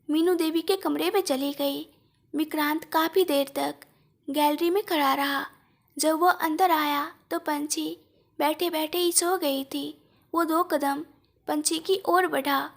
मीनू देवी के कमरे में चली गई। विक्रांत काफ़ी देर तक गैलरी में खड़ा रहा। जब वह अंदर आया तो पंछी बैठे बैठे ही सो गई थी। वो 2 कदम पंछी की ओर बढ़ा,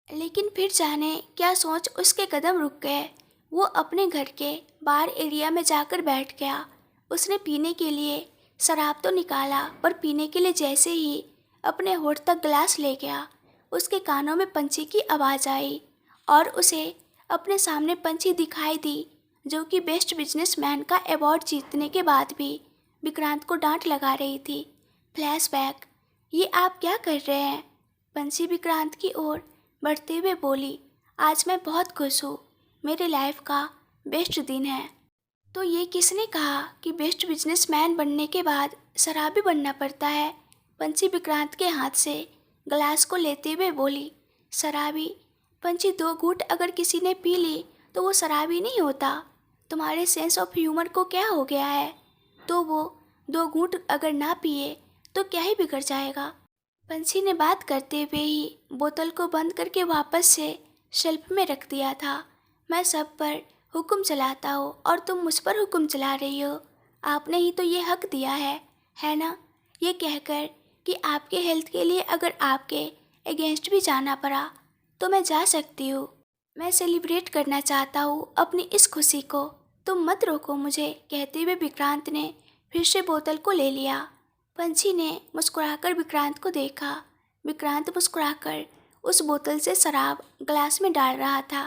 लेकिन फिर जाने क्या सोच उसके कदम रुक गए। वो अपने घर के बाहर एरिया में जाकर बैठ गया। उसने पीने के लिए शराब तो निकाला, पर पीने के लिए जैसे ही अपने होठ तक गिलास ले गया, उसके कानों में पंछी की आवाज़ आई और उसे अपने सामने पंछी दिखाई दी, जो कि बेस्ट बिजनेसमैन का अवार्ड जीतने के बाद भी विक्रांत को डांट लगा रही थी। फ्लैशबैक, ये आप क्या कर रहे हैं? पंछी विक्रांत की ओर बढ़ते हुए बोली, आज मैं बहुत खुश हूँ, मेरे लाइफ का बेस्ट दिन है। तो ये किसने कहा कि बेस्ट बिजनेसमैन बनने के बाद शराबी बनना पड़ता है? पंछी विक्रांत के हाथ से गिलास को लेते हुए बोली, शराबी पंछी 2 घूंट अगर किसी ने पी ली तो वो शराबी नहीं होता। तुम्हारे सेंस ऑफ ह्यूमर को क्या हो गया है? तो वो 2 घूंट अगर ना पिए तो क्या ही बिगड़ जाएगा। पंछी ने बात करते हुए ही बोतल को बंद करके वापस से शेल्फ में रख दिया था। मैं सब पर हुक्म चलाता हूँ और तुम मुझ पर हुक्म चला रही हो। आपने ही तो ये हक दिया है ना? ये कहकर कि आपके हेल्थ के लिए अगर आपके अगेंस्ट भी जाना पड़ा तो मैं जा सकती हूँ। मैं सेलिब्रेट करना चाहता हूँ अपनी इस खुशी को। तुम मत रोको मुझे, कहते हुए विक्रांत ने फिर से बोतल को ले लिया। पंछी ने मुस्कुराकर विक्रांत को देखा। विक्रांत मुस्कुराकर उस बोतल से शराब ग्लास में डाल रहा था।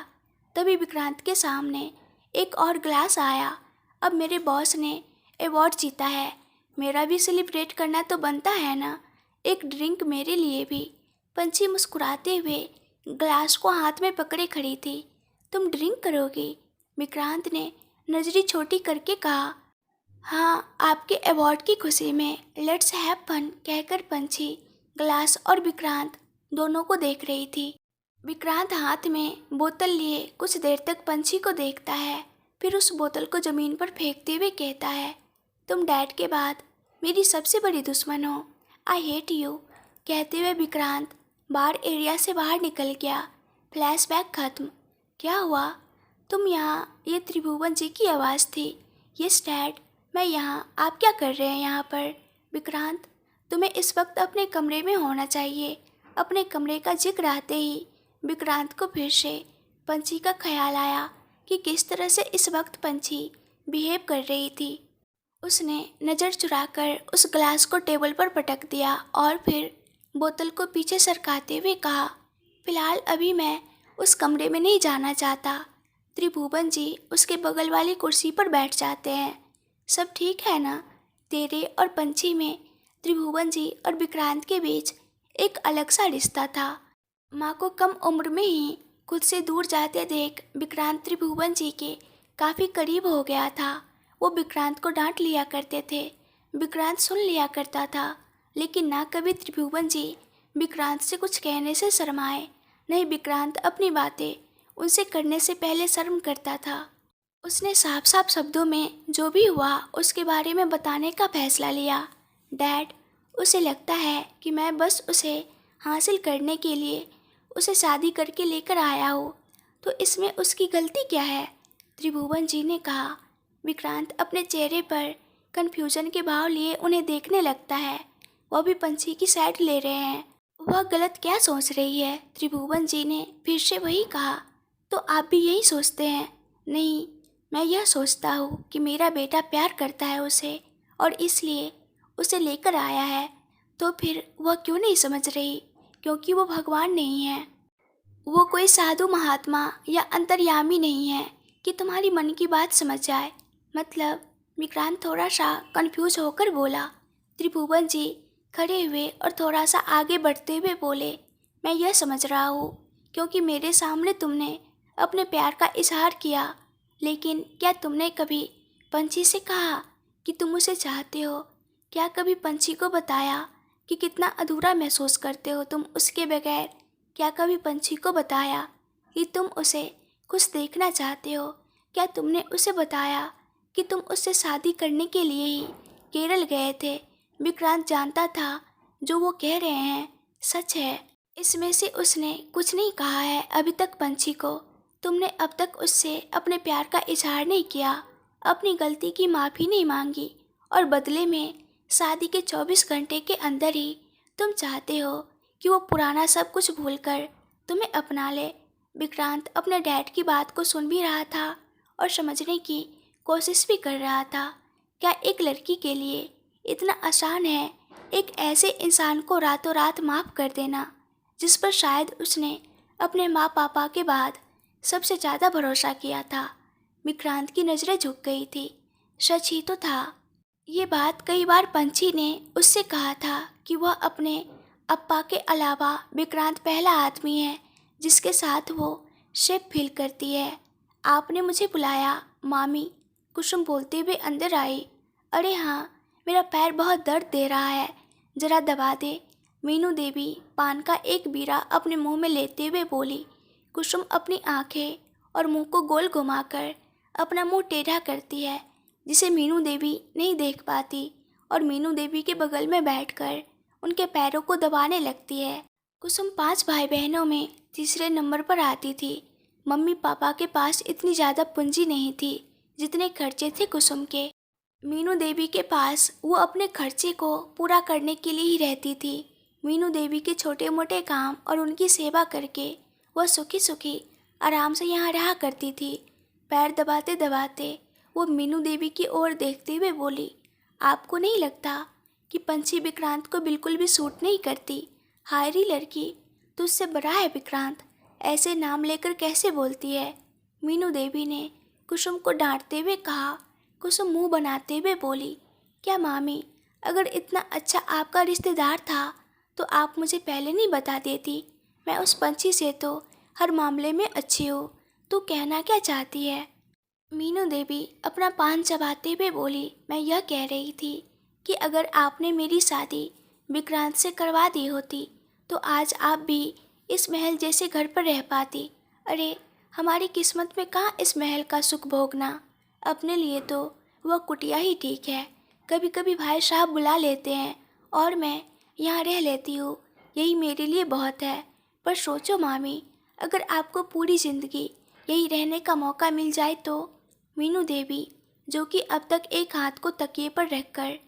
तभी विक्रांत के सामने एक और ग्लास आया। अब मेरे बॉस ने अवार्ड जीता है, मेरा भी सेलिब्रेट करना तो बनता है ना। एक ड्रिंक मेरे लिए भी। पंछी मुस्कुराते हुए ग्लास को हाथ में पकड़े खड़ी थी। तुम ड्रिंक करोगी? विक्रांत ने नजरी छोटी करके कहा। हाँ, आपके अवार्ड की खुशी में लेट्स हैव फन, कहकर पंछी ग्लास और विक्रांत दोनों को देख रही थी। विक्रांत हाथ में बोतल लिए कुछ देर तक पंछी को देखता है, फिर उस बोतल को जमीन पर फेंकते हुए कहता है, तुम डैड के बाद मेरी सबसे बड़ी दुश्मन हो। आई हेट यू, कहते हुए विक्रांत बार एरिया से बाहर निकल गया। फ्लैशबैक खत्म। क्या हुआ? तुम यहाँ? ये त्रिभुवन जी की आवाज़ थी। यस डैड, मैं यहाँ। आप क्या कर रहे हैं यहाँ पर? विक्रांत, तुम्हें इस वक्त अपने कमरे में होना चाहिए। अपने कमरे का जिक्र आते ही विक्रांत को फिर से पंछी का ख्याल आया कि किस तरह से इस वक्त पंछी बिहेव कर रही थी। उसने नज़र चुराकर उस ग्लास को टेबल पर पटक दिया और फिर बोतल को पीछे सरकाते हुए कहा, फिलहाल अभी मैं उस कमरे में नहीं जाना चाहता। त्रिभुवन जी उसके बगल वाली कुर्सी पर बैठ जाते हैं। सब ठीक है ना? तेरे और पंछी में त्रिभुवन जी और विक्रांत के बीच एक अलग सा रिश्ता था। माँ को कम उम्र में ही खुद से दूर जाते देख विक्रांत त्रिभुवन जी के काफ़ी करीब हो गया था। वो विक्रांत को डांट लिया करते थे, विक्रांत सुन लिया करता था, लेकिन ना कभी त्रिभुवन जी विक्रांत से कुछ कहने से शर्माए, नहीं विक्रांत अपनी बातें उनसे करने से पहले शर्म करता था। उसने साफ साफ शब्दों में जो भी हुआ उसके बारे में बताने का फैसला लिया। डैड, उसे लगता है कि मैं बस उसे हासिल करने के लिए उसे शादी करके लेकर आया हूँ, तो इसमें उसकी गलती क्या है? त्रिभुवन जी ने कहा। विक्रांत अपने चेहरे पर कन्फ्यूजन के भाव लिए उन्हें देखने लगता है। वह भी पंछी की साइड ले रहे हैं। वह गलत क्या सोच रही है? त्रिभुवन जी ने फिर से वही कहा। तो आप भी यही सोचते हैं? नहीं, मैं यह सोचता हूँ कि मेरा बेटा प्यार करता है उसे और इसलिए उसे लेकर आया है। तो फिर वह क्यों नहीं समझ रही? क्योंकि वो भगवान नहीं है, वो कोई साधु महात्मा या अंतर्यामी नहीं है कि तुम्हारी मन की बात समझ जाए। मतलब, विक्रांत थोड़ा सा कंफ्यूज होकर बोला। त्रिभुवन जी खड़े हुए और थोड़ा सा आगे बढ़ते हुए बोले, मैं यह समझ रहा हूँ क्योंकि मेरे सामने तुमने अपने प्यार का इजहार किया, लेकिन क्या तुमने कभी पंछी से कहा कि तुम उसे चाहते हो? क्या कभी पंछी को बताया कि कितना अधूरा महसूस करते हो तुम उसके बगैर? क्या कभी पंछी को बताया कि तुम उसे खुश देखना चाहते हो? क्या तुमने उसे बताया कि तुम उससे शादी करने के लिए ही केरल गए थे? विक्रांत जानता था जो वो कह रहे हैं सच है। इसमें से उसने कुछ नहीं कहा है अभी तक पंछी को। तुमने अब तक उससे अपने प्यार का इजहार नहीं किया, अपनी गलती की माफ़ी नहीं मांगी और बदले में शादी के 24 घंटे के अंदर ही तुम चाहते हो कि वो पुराना सब कुछ भूलकर तुम्हें अपना ले। विक्रांत अपने डैड की बात को सुन भी रहा था और समझने की कोशिश भी कर रहा था। क्या एक लड़की के लिए इतना आसान है एक ऐसे इंसान को रातों रात माफ़ कर देना जिस पर शायद उसने अपने माँ पापा के बाद सबसे ज़्यादा भरोसा किया था? विक्रांत की नज़रें झुक गई थी। सच ही तो था। ये बात कई बार पंछी ने उससे कहा था कि वह अपने अप्पा के अलावा विक्रांत पहला आदमी है जिसके साथ वो सेफ फील करती है। आपने मुझे बुलाया मामी, कुसुम बोलते हुए अंदर आई। अरे हाँ, मेरा पैर बहुत दर्द दे रहा है, ज़रा दबा दे। मीनू देवी पान का एक बीरा अपने मुंह में लेते हुए बोली। कुसुम अपनी आंखें और मुंह को गोल घुमाकर अपना मुंह टेढ़ा करती है, जिसे मीनू देवी नहीं देख पाती, और मीनू देवी के बगल में बैठकर उनके पैरों को दबाने लगती है। कुसुम 5 भाई बहनों में तीसरे नंबर पर आती थी। मम्मी पापा के पास इतनी ज़्यादा पूंजी नहीं थी जितने खर्चे थे कुसुम के। मीनू देवी के पास वो अपने खर्चे को पूरा करने के लिए ही रहती थी। मीनू देवी के छोटे मोटे काम और उनकी सेवा करके वह सुखी सुखी आराम से यहाँ रहा करती थी। पैर दबाते दबाते वो मीनू देवी की ओर देखते हुए बोली, आपको नहीं लगता कि पंछी विक्रांत को बिल्कुल भी सूट नहीं करती? हाय री लड़की, तुझसे बड़ा है विक्रांत, ऐसे नाम लेकर कैसे बोलती है? मीनू देवी ने कुसुम को डांटते हुए कहा। कुसुम मुंह बनाते हुए बोली, क्या मामी, अगर इतना अच्छा आपका रिश्तेदार था तो आप मुझे पहले नहीं बता देती? मैं उस पंछी से तो हर मामले में अच्छी हूँ। तू कहना क्या चाहती है? मीनू देवी अपना पान चबाते हुए बोली, मैं यह कह रही थी कि अगर आपने मेरी शादी विक्रांत से करवा दी होती तो आज आप भी इस महल जैसे घर पर रह पाती। अरे, हमारी किस्मत में कहाँ इस महल का सुख भोगना। अपने लिए तो वह कुटिया ही ठीक है। कभी कभी भाई साहब बुला लेते हैं और मैं यहाँ रह लेती हूँ, यही मेरे लिए बहुत है। पर सोचो मामी, अगर आपको पूरी ज़िंदगी यही रहने का मौका मिल जाए तो? मीनू देवी, जो कि अब तक एक हाथ को तकिए पर रखकर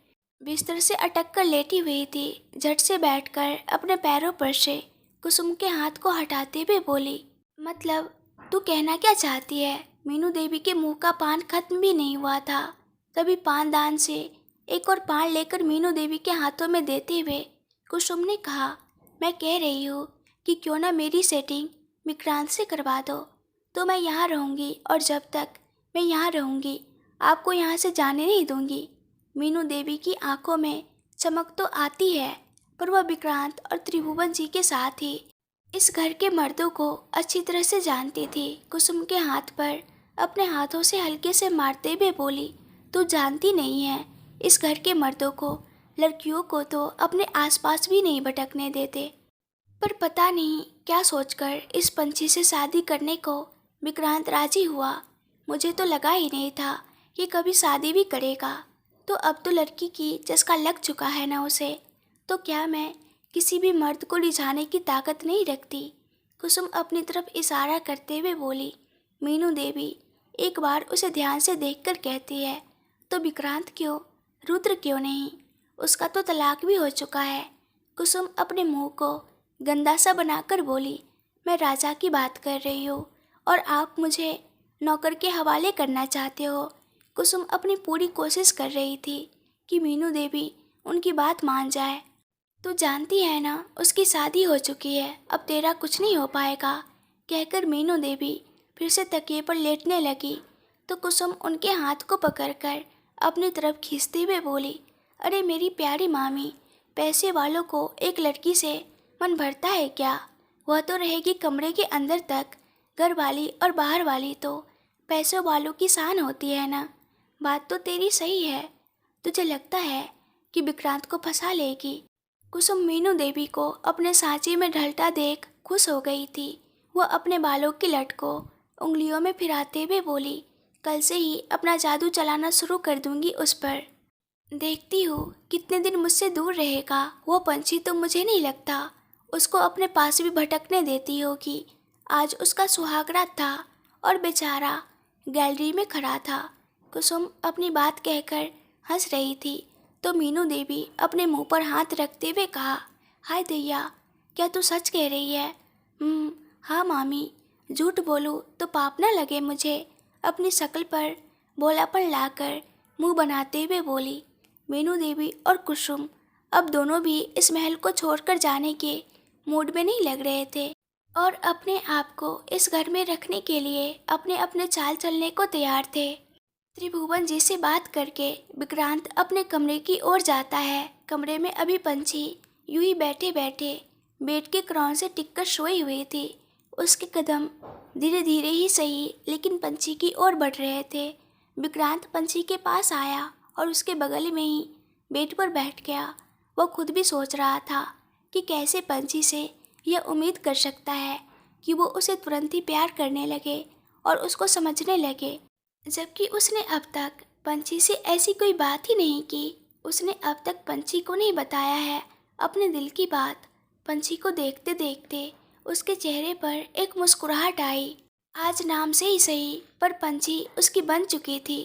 बिस्तर से अटक कर लेटी हुई थी, झट से बैठकर अपने पैरों पर से कुसुम के हाथ को हटाते हुए बोली, मतलब तू कहना क्या चाहती है? मीनू देवी के मुंह का पान खत्म भी नहीं हुआ था, तभी पानदान से एक और पान लेकर मीनू देवी के हाथों में देते हुए कुसुम ने कहा, मैं कह रही हूँ कि क्यों ना मेरी सेटिंग विक्रांत से करवा दो, तो मैं यहाँ रहूँगी और जब तक मैं यहाँ रहूँगी आपको यहाँ से जाने नहीं दूँगी। मीनू देवी की आंखों में चमक तो आती है, पर वह विक्रांत और त्रिभुवन जी के साथ ही इस घर के मर्दों को अच्छी तरह से जानती थी। कुसुम के हाथ पर अपने हाथों से हल्के से मारते हुए बोली, तू जानती नहीं है, इस घर के मर्दों को, लड़कियों को तो अपने आसपास भी नहीं भटकने देते। पर पता नहीं क्या सोचकर इस पंछी से शादी करने को विक्रांत राजी हुआ। मुझे तो लगा ही नहीं था कि कभी शादी भी करेगा। तो अब तो लड़की की चस्का लग चुका है ना उसे, तो क्या मैं किसी भी मर्द को रिझाने की ताकत नहीं रखती? कुसुम अपनी तरफ इशारा करते हुए बोली। मीनू देवी एक बार उसे ध्यान से देखकर कहती है, तो विक्रांत क्यों, रुद्र क्यों नहीं? उसका तो तलाक भी हो चुका है। कुसुम अपने मुंह को गंदा सा बनाकर बोली, मैं राजा की बात कर रही हूँ और आप मुझे नौकर के हवाले करना चाहते हो। कुसुम अपनी पूरी कोशिश कर रही थी कि मीनू देवी उनकी बात मान जाए। तू जानती है ना, उसकी शादी हो चुकी है, अब तेरा कुछ नहीं हो पाएगा, कहकर मीनू देवी फिर से तकिए पर लेटने लगी। तो कुसुम उनके हाथ को पकड़कर अपनी तरफ खींचते हुए बोली, अरे मेरी प्यारी मामी, पैसे वालों को एक लड़की से मन भरता है क्या? वह तो रहेगी कमरे के अंदर तक, घर वाली और बाहर वाली तो पैसों वालों की शान होती है ना। बात तो तेरी सही है। तुझे लगता है कि विक्रांत को फंसा लेगी? कुसुम मीनू देवी को अपने सांचे में ढलता देख खुश हो गई थी। वह अपने बालों की लट को उंगलियों में फिराते हुए बोली, कल से ही अपना जादू चलाना शुरू कर दूंगी उस पर। देखती हूँ कितने दिन मुझसे दूर रहेगा वो पंछी, तो मुझे नहीं लगता उसको अपने पास भी भटकने देती होगी। आज उसका सुहागरात था और बेचारा गैलरी में खड़ा था। कुसुम अपनी बात कहकर हंस रही थी तो मीनू देवी अपने मुंह पर हाथ रखते हुए कहा, हाय दैया, क्या तू सच कह रही है? हाँ मामी, झूठ बोलूँ तो पाप न लगे मुझे। अपनी शक्ल पर भोलापन लाकर मुंह बनाते हुए बोली। मीनू देवी और कुसुम अब दोनों भी इस महल को छोड़कर जाने के मूड में नहीं लग रहे थे और अपने आप को इस घर में रखने के लिए अपने अपने चाल चलने को तैयार थे। त्रिभुवन जी से बात करके विक्रांत अपने कमरे की ओर जाता है। कमरे में अभी पंछी यूं ही बैठे बैठे बेड के क्रॉन से टिककर सोई हुई थी। उसके कदम धीरे धीरे ही सही लेकिन पंछी की ओर बढ़ रहे थे। विक्रांत पंछी के पास आया और उसके बगल में ही बेड पर बैठ गया। वो खुद भी सोच रहा था कि कैसे पंछी से यह उम्मीद कर सकता है कि वो उसे तुरंत ही प्यार करने लगे और उसको समझने लगे, जबकि उसने अब तक पंछी से ऐसी कोई बात ही नहीं की। उसने अब तक पंछी को नहीं बताया है अपने दिल की बात। पंछी को देखते देखते उसके चेहरे पर एक मुस्कुराहट आई। आज नाम से ही सही, पर पंछी उसकी बन चुकी थी।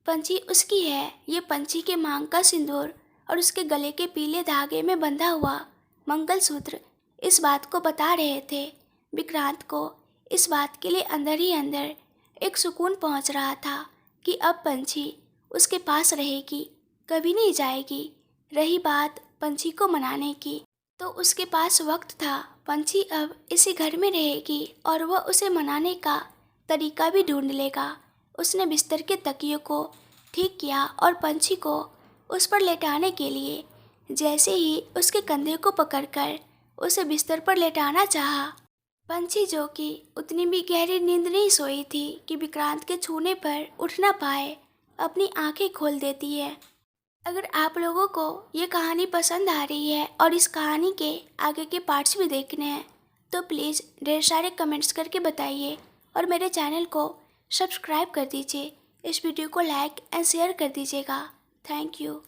पंछी उसकी है, ये पंछी के मांग का सिंदूर और उसके गले के पीले धागे में बंधा हुआ मंगलसूत्र इस बात को बता रहे थे। विक्रांत को इस बात के लिए अंदर ही अंदर एक सुकून पहुंच रहा था कि अब पंछी उसके पास रहेगी, कभी नहीं जाएगी। रही बात पंछी को मनाने की, तो उसके पास वक्त था। पंछी अब इसी घर में रहेगी और वह उसे मनाने का तरीका भी ढूंढ लेगा। उसने बिस्तर के तकियों को ठीक किया और पंछी को उस पर लेटाने के लिए जैसे ही उसके कंधे को पकड़कर उसे बिस्तर पर लेटाना चाहा, पंछी, जो कि उतनी भी गहरी नींद नहीं सोई थी कि विक्रांत के छूने पर उठ ना पाए, अपनी आंखें खोल देती है। अगर आप लोगों को ये कहानी पसंद आ रही है और इस कहानी के आगे के पार्ट्स भी देखने हैं, तो प्लीज़ ढेर सारे कमेंट्स करके बताइए और मेरे चैनल को सब्सक्राइब कर दीजिए। इस वीडियो को लाइक एंड शेयर कर दीजिएगा। Thank you.